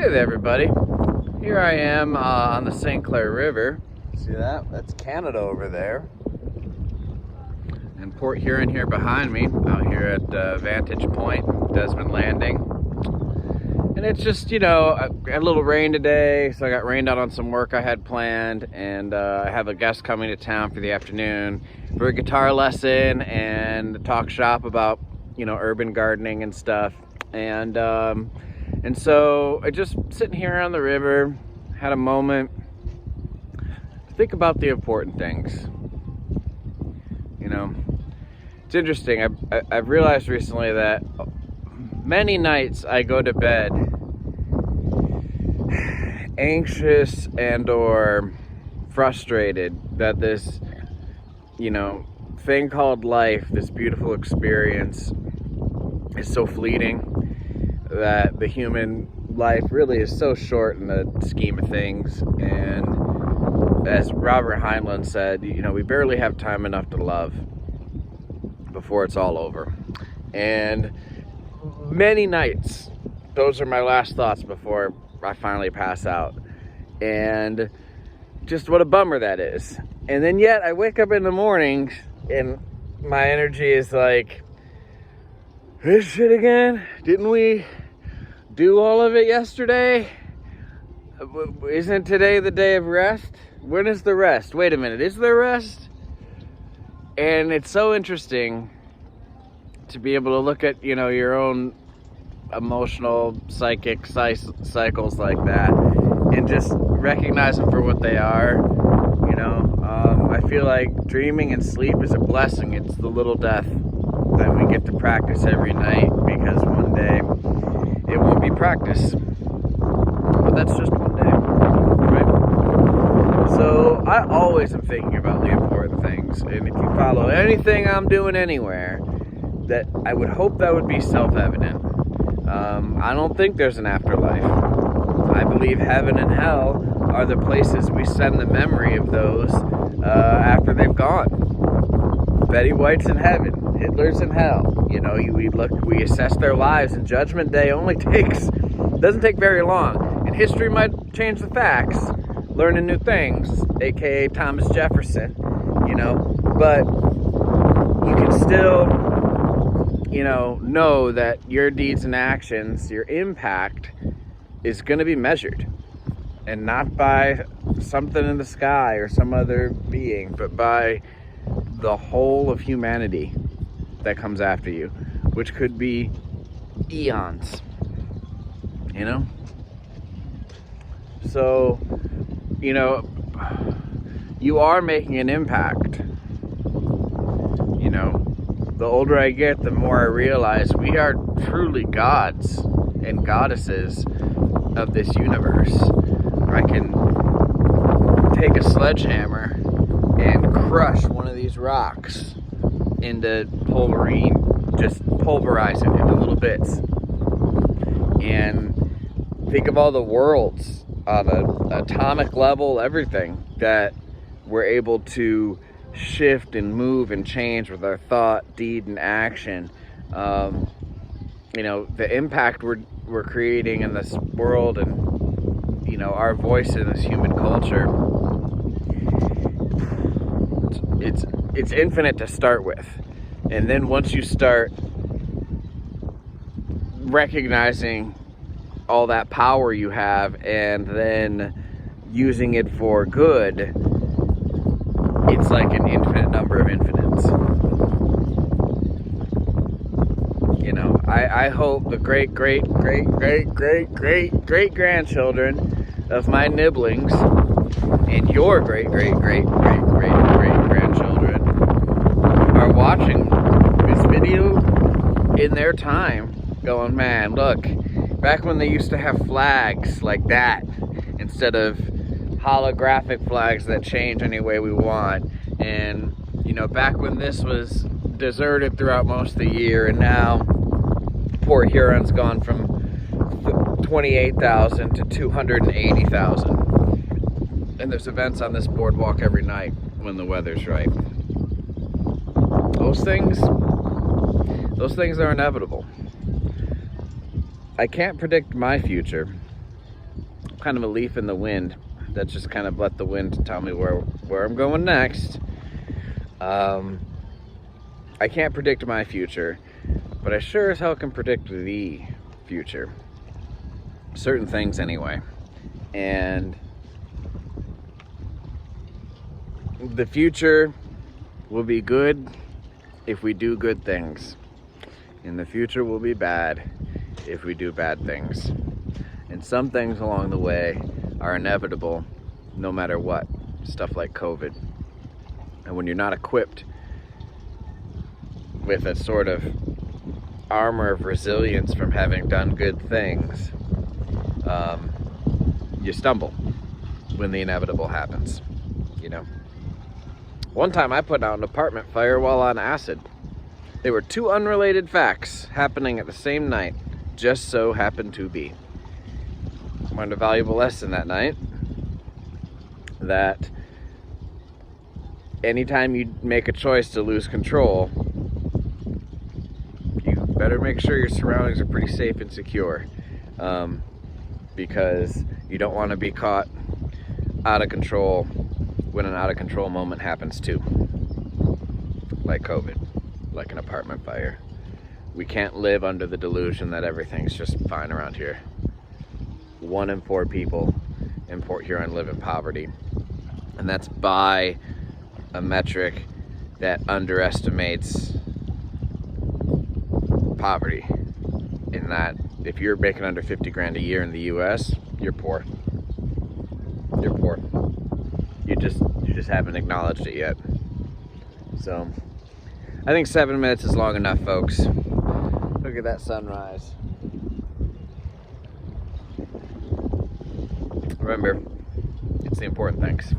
Hey there, everybody. Here I am on the St. Clair River. See that? That's Canada over there. And Port Huron here behind me, out here at Vantage Point, Desmond Landing. And it's just, a little rain today, so I got rained out on some work I had planned, and I have a guest coming to town for the afternoon for a guitar lesson and talk shop about, urban gardening and stuff. And so I just sitting here on the river, had a moment to think about the important things. It's interesting. I've realized recently that many nights I go to bed anxious and or frustrated that this, thing called life, this beautiful experience, is so fleeting, that the human life really is so short in the scheme of things. And as Robert Heinlein said, we barely have time enough to love before it's all over. And many nights, those are my last thoughts before I finally pass out. And just what a bummer that is. And then yet I wake up in the morning and my energy is like, this shit again? Didn't we do all of it yesterday? Isn't today the day of rest? When is the rest? Wait a minute, is there rest? And it's so interesting to be able to look at, your own emotional, psychic cycles like that and just recognize them for what they are. I feel like dreaming and sleep is a blessing. It's the little death that we get to practice every night, because one day it won't be practice. But that's just one day, right? So I always am thinking about the important things. And if you follow anything I'm doing anywhere, that I would hope that would be self-evident. I don't think there's an afterlife. I believe heaven and hell are the places we send the memory of those after they've gone. Betty White's in heaven, Hitler's in hell. We assess their lives, and Judgment Day doesn't take very long. And history might change the facts, learning new things, aka Thomas Jefferson, but you can still, know that your deeds and actions, your impact is going to be measured. And not by something in the sky or some other being, but by the whole of humanity that comes after you, which could be eons, So, you are making an impact. The older I get, the more I realize we are truly gods and goddesses of this universe. I can take a sledgehammer and crush one of these rocks into pulverine, just pulverize it into little bits. And think of all the worlds on an atomic level, everything that we're able to shift and move and change with our thought, deed, and action. The impact we're creating in this world, and our voice in this human culture, it's infinite to start with. And then once you start recognizing all that power you have and then using it for good, it's like an infinite number of infinites. I hope the great grandchildren of my nibblings and your great grandchildren are watching this video in their time, going, man, look, back when they used to have flags like that instead of holographic flags that change any way we want, and back when this was deserted throughout most of the year, and now Port Huron's gone from 28,000 to 280,000, and there's events on this boardwalk every night when the weather's right. Those things are inevitable. I can't predict my future, kind of a leaf in the wind that just kind of let the wind tell me where I'm going next. I can't predict my future, but I sure as hell can predict the future. Certain things anyway. And the future will be good if we do good things. And the future will be bad if we do bad things. And some things along the way are inevitable no matter what. Stuff like COVID. And when you're not equipped with a sort of armor of resilience from having done good things, you stumble when the inevitable happens, you know. One time I put out an apartment fire while on acid. They were two unrelated facts happening at the same night, just so happened to be. I learned a valuable lesson that night, that anytime you make a choice to lose control, you better make sure your surroundings are pretty safe and secure, because you don't want to be caught out of control when an out of control moment happens too, like COVID, like an apartment fire. We can't live under the delusion that everything's just fine around here. 1 in 4 people in Port Huron live in poverty, and that's by a metric that underestimates poverty, in that if you're making under 50 grand a year in the US, you're poor. You're poor. You just haven't acknowledged it yet. So I think 7 minutes is long enough, folks. Look at that sunrise. Remember, it's the important things.